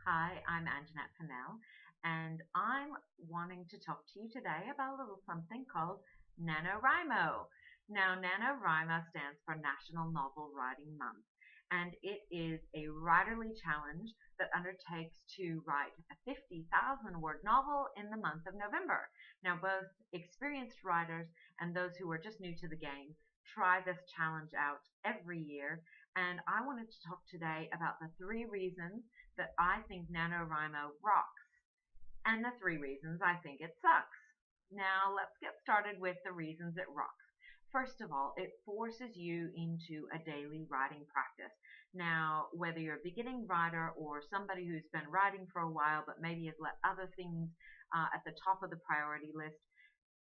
Hi, I'm Anjanette Fennell, and I'm wanting to talk to you today about a little something called NaNoWriMo. Now, NaNoWriMo stands for National Novel Writing Month, and it is a writerly challenge that undertakes to write a 50,000 word novel in the month of November. Now, both experienced writers and those who are just new to the game try this challenge out every year, and I wanted to talk today about the three reasons that I think NaNoWriMo rocks, and the three reasons I think it sucks. Now, let's get started with the reasons it rocks. First of all, it forces you into a daily writing practice. Now, whether you're a beginning writer or somebody who's been writing for a while but maybe has let other things at the top of the priority list,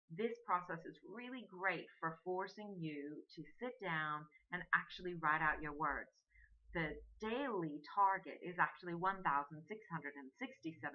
this process is really great for forcing you to sit down and actually write out your words. The daily target is actually 1,667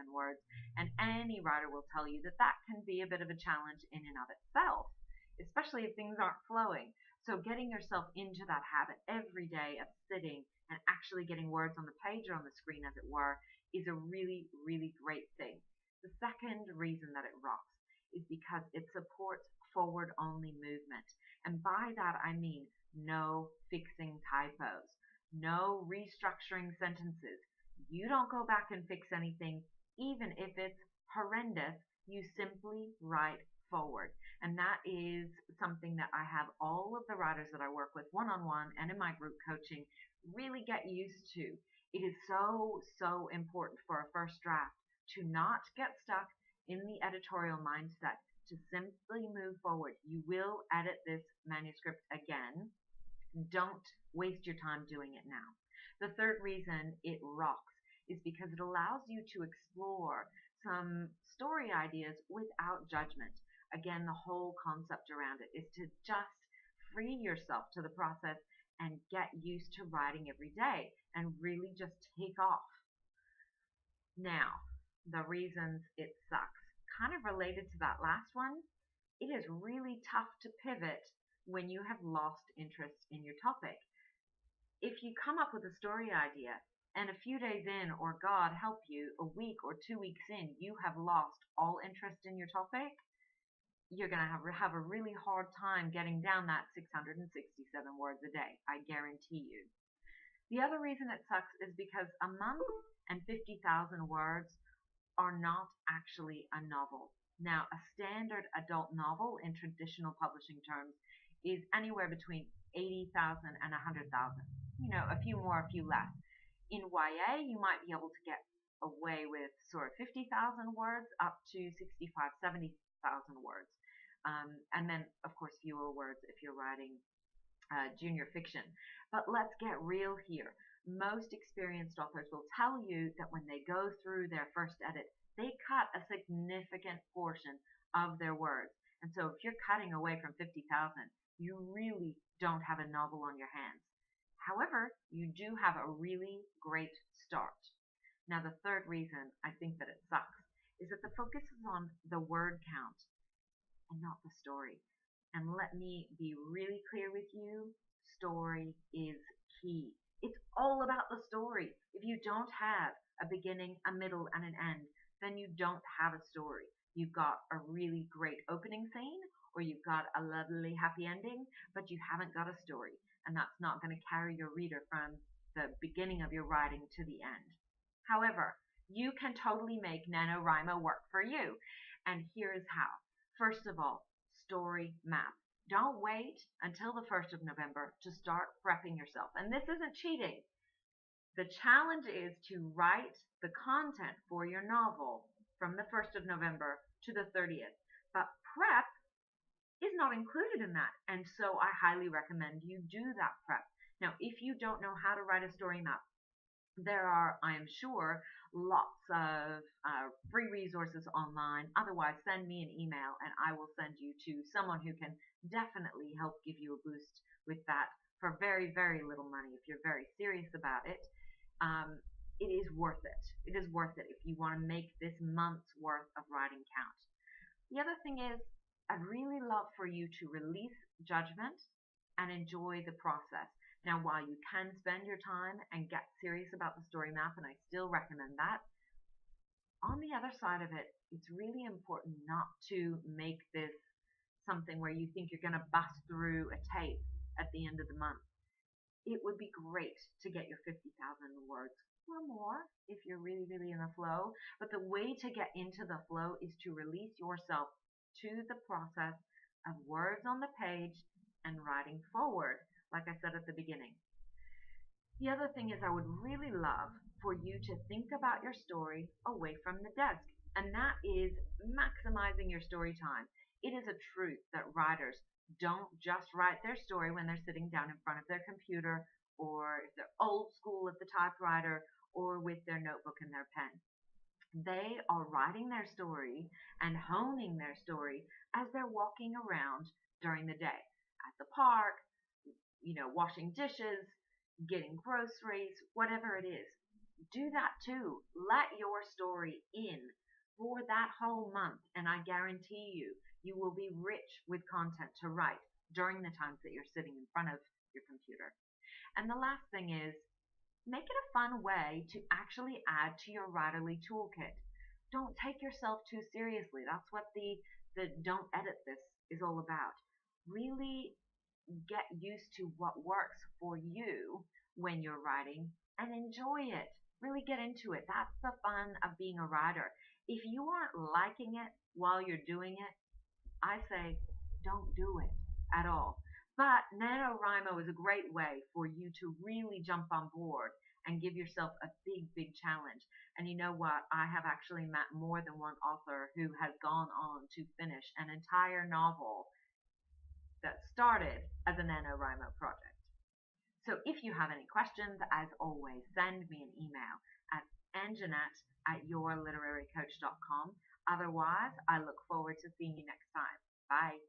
words, and any writer will tell you that that can be a bit of a challenge in and of itself, especially if things aren't flowing. So getting yourself into that habit every day of sitting and actually getting words on the page or on the screen, as it were, is a really, really great thing. The second reason that it rocks is because it supports forward only movement. And by that I mean no fixing typos, no restructuring sentences. You don't go back and fix anything, even if it's horrendous. You simply write forward. And that is something that I have all of the writers that I work with one-on-one and in my group coaching really get used to. It is so, so important for a first draft to not get stuck in the editorial mindset, to simply move forward. You will edit this manuscript again. Don't waste your time doing it now. The third reason it rocks is because it allows you to explore some story ideas without judgment. Again, the whole concept around it is to just free yourself to the process and get used to writing every day and really just take off. Now, the reasons it sucks. Kind of related to that last one, it is really tough to pivot when you have lost interest in your topic. If you come up with a story idea and a few days in, or God help you, a week or 2 weeks in, you have lost all interest in your topic, you're going to have a really hard time getting down that 667 words a day. I guarantee you. The other reason it sucks is because a month and 50,000 words are not actually a novel. Now, a standard adult novel in traditional publishing terms is anywhere between 80,000 and 100,000. You know, a few more, a few less. In YA, you might be able to get away with sort of 50,000 words up to 65, 70,000 words. And then, of course, fewer words if you're writing junior fiction. But let's get real here. Most experienced authors will tell you that when they go through their first edit, they cut a significant portion of their words. And so if you're cutting away from 50,000, you really don't have a novel on your hands. However, you do have a really great start. Now, the third reason I think that it sucks is that the focus is on the word count and not the story. And let me be really clear with you, story is key. It's all about the story. If you don't have a beginning, a middle, and an end, then you don't have a story. You've got a really great opening scene, or you've got a lovely happy ending, but you haven't got a story. And that's not going to carry your reader from the beginning of your writing to the end. However, you can totally make NaNoWriMo work for you. And here is how. First of all, story map. Don't wait until the 1st of November to start prepping yourself. And this isn't cheating. The challenge is to write the content for your novel from the 1st of November to the 30th. But prep is not included in that. And so I highly recommend you do that prep. Now, if you don't know how to write a story map, there are, I am sure, lots of free resources online. Otherwise, send me an email and I will send you to someone who can definitely help give you a boost with that for very, very little money. If you're very serious about it, it is worth it. It is worth it if you want to make this month's worth of writing count. The other thing is, I'd really love for you to release judgment and enjoy the process. Now, while you can spend your time and get serious about the story map, and I still recommend that, on the other side of it, it's really important not to make this something where you think you're going to bust through a tape at the end of the month. It would be great to get your 50,000 words or more if you're really, really in the flow. But the way to get into the flow is to release yourself to the process of words on the page and writing forward, like I said at the beginning. The other thing is I would really love for you to think about your story away from the desk, and that is maximizing your story time. It is a truth that writers don't just write their story when they're sitting down in front of their computer, or if they're old school at the typewriter, or with their notebook and their pen. They are writing their story and honing their story as they're walking around during the day at the park, washing dishes, getting groceries, whatever it is. Do that too. Let your story in for that whole month, and I guarantee you, you will be rich with content to write during the times that you're sitting in front of your computer. And the last thing is, make it a fun way to actually add to your writerly toolkit. Don't take yourself too seriously. That's what the don't edit this is all about. Really get used to what works for you when you're writing and enjoy it. Really get into it. That's the fun of being a writer. If you aren't liking it while you're doing it, I say don't do it at all. But NaNoWriMo is a great way for you to really jump on board and give yourself a big, big challenge. And you know what? I have actually met more than one author who has gone on to finish an entire novel that started as a NaNoWriMo project. So if you have any questions, as always, send me an email at anjanette@yourliterarycoach.com. Otherwise, I look forward to seeing you next time. Bye.